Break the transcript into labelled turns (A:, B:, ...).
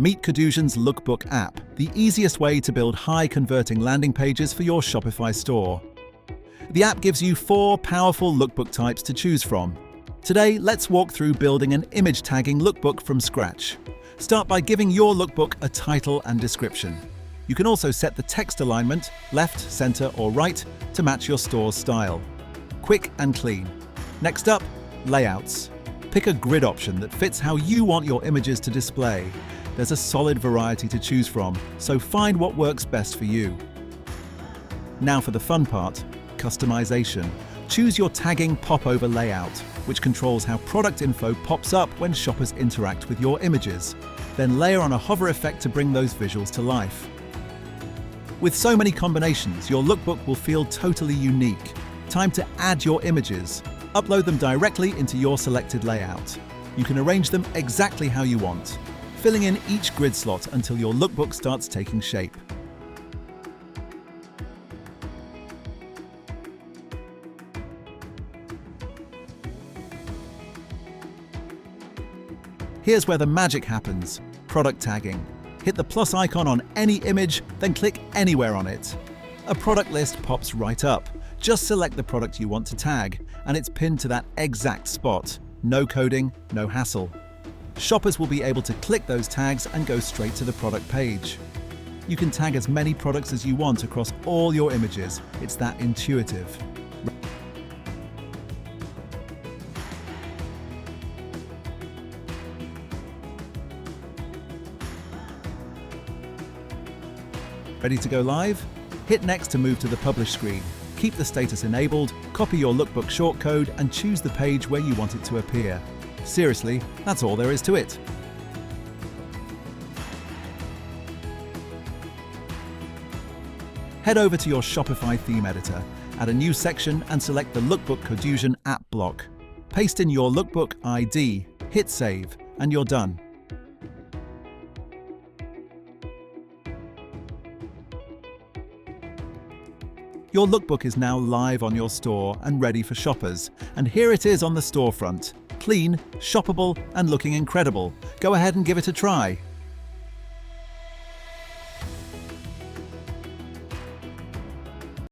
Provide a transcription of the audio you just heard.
A: Meet Coduzion's Lookbook app, the easiest way to build high-converting landing pages for your Shopify store. The app gives you 4 powerful lookbook types to choose from. Today, let's walk through building an image tagging lookbook from scratch. Start by giving your lookbook a title and description. You can also set the text alignment, left, center, or right, to match your store's style. Quick and clean. Next up, layouts. Pick a grid option that fits how you want your images to display. There's a solid variety to choose from, so find what works best for you. Now for the fun part, customization. Choose your tagging popover layout, which controls how product info pops up when shoppers interact with your images. Then layer on a hover effect to bring those visuals to life. With so many combinations, your lookbook will feel totally unique. Time to add your images. Upload them directly into your selected layout. You can arrange them exactly how you want, filling in each grid slot until your lookbook starts taking shape. Here's where the magic happens: product tagging. Hit the plus icon on any image, then click anywhere on it. A product list pops right up. Just select the product you want to tag, and it's pinned to that exact spot. No coding, no hassle. Shoppers will be able to click those tags and go straight to the product page. You can tag as many products as you want across all your images. It's that intuitive. Ready to go live? Hit Next to move to the Publish screen. Keep the status enabled, copy your Lookbook shortcode, and choose the page where you want it to appear. Seriously, that's all there is to it. Head over to your Shopify theme editor, add a new section, and select the Lookbook Coduzion app block. Paste in your Lookbook ID, hit Save, and you're done. Your lookbook is now live on your store and ready for shoppers. And here it is on the storefront. Clean, shoppable, and looking incredible. Go ahead and give it a try.